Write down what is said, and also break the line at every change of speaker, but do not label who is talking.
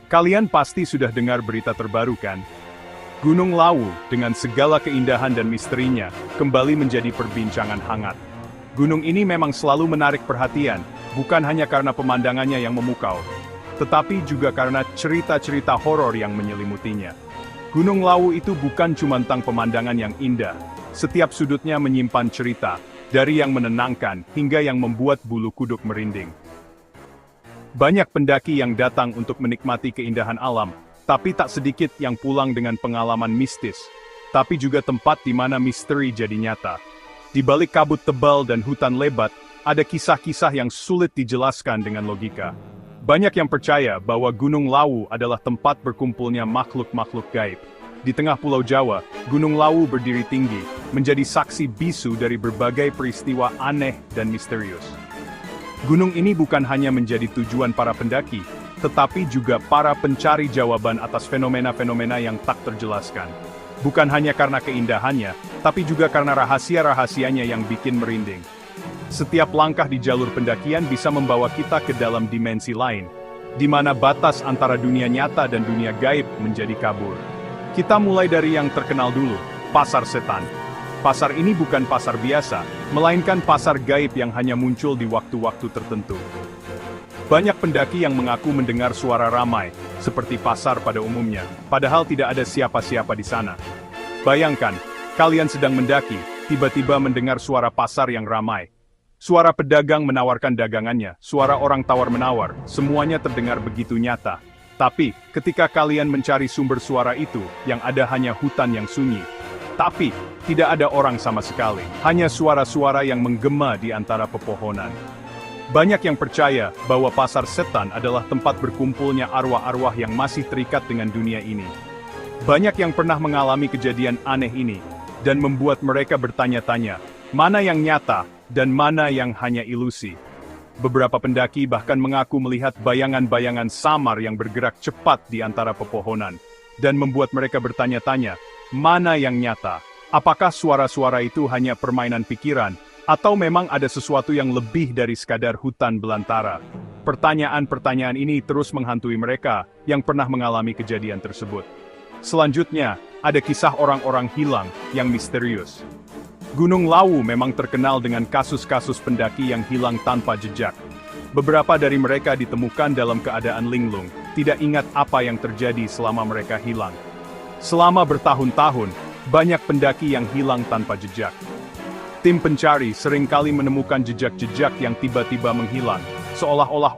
Kalian pasti sudah dengar berita terbaru kan? Gunung Lawu, dengan segala keindahan dan misterinya, kembali menjadi perbincangan hangat. Gunung ini memang selalu menarik perhatian, bukan hanya karena pemandangannya yang memukau, tetapi juga karena cerita-cerita horor yang menyelimutinya. Gunung Lawu itu bukan cuma tentang pemandangan yang indah, setiap sudutnya menyimpan cerita, dari yang menenangkan hingga yang membuat bulu kuduk merinding. Banyak pendaki yang datang untuk menikmati keindahan alam, tapi tak sedikit yang pulang dengan pengalaman mistis, tapi juga tempat di mana misteri jadi nyata. Di balik kabut tebal dan hutan lebat, ada kisah-kisah yang sulit dijelaskan dengan logika. Banyak yang percaya bahwa Gunung Lawu adalah tempat berkumpulnya makhluk-makhluk gaib. Di tengah Pulau Jawa, Gunung Lawu berdiri tinggi, menjadi saksi bisu dari berbagai peristiwa aneh dan misterius. Gunung ini bukan hanya menjadi tujuan para pendaki, tetapi juga para pencari jawaban atas fenomena-fenomena yang tak terjelaskan. Bukan hanya karena keindahannya, tapi juga karena rahasia-rahasianya yang bikin merinding. Setiap langkah di jalur pendakian bisa membawa kita ke dalam dimensi lain, di mana batas antara dunia nyata dan dunia gaib menjadi kabur. Kita mulai dari yang terkenal dulu, Pasar Setan. Pasar ini bukan pasar biasa, melainkan pasar gaib yang hanya muncul di waktu-waktu tertentu. Banyak pendaki yang mengaku mendengar suara ramai, seperti pasar pada umumnya, padahal tidak ada siapa-siapa di sana. Bayangkan, kalian sedang mendaki, tiba-tiba mendengar suara pasar yang ramai. Suara pedagang menawarkan dagangannya, suara orang tawar-menawar, semuanya terdengar begitu nyata. Tapi, ketika kalian mencari sumber suara itu, yang ada hanya hutan yang sunyi. Tapi, tidak ada orang sama sekali, hanya suara-suara yang menggema di antara pepohonan. Banyak yang percaya bahwa Pasar Setan adalah tempat berkumpulnya arwah-arwah yang masih terikat dengan dunia ini. Banyak yang pernah mengalami kejadian aneh ini, dan membuat mereka bertanya-tanya, mana yang nyata, dan mana yang hanya ilusi. Beberapa pendaki bahkan mengaku melihat bayangan-bayangan samar yang bergerak cepat di antara pepohonan, dan membuat mereka bertanya-tanya, mana yang nyata? Apakah suara-suara itu hanya permainan pikiran, atau memang ada sesuatu yang lebih dari sekadar hutan belantara? Pertanyaan-pertanyaan ini terus menghantui mereka yang pernah mengalami kejadian tersebut. Selanjutnya, ada kisah orang-orang hilang yang misterius. Gunung Lawu memang terkenal dengan kasus-kasus pendaki yang hilang tanpa jejak. Beberapa dari mereka ditemukan dalam keadaan linglung, tidak ingat apa yang terjadi selama mereka hilang. Selama bertahun-tahun, banyak pendaki yang hilang tanpa jejak. Tim pencari seringkali menemukan jejak-jejak yang tiba-tiba menghilang, seolah-olah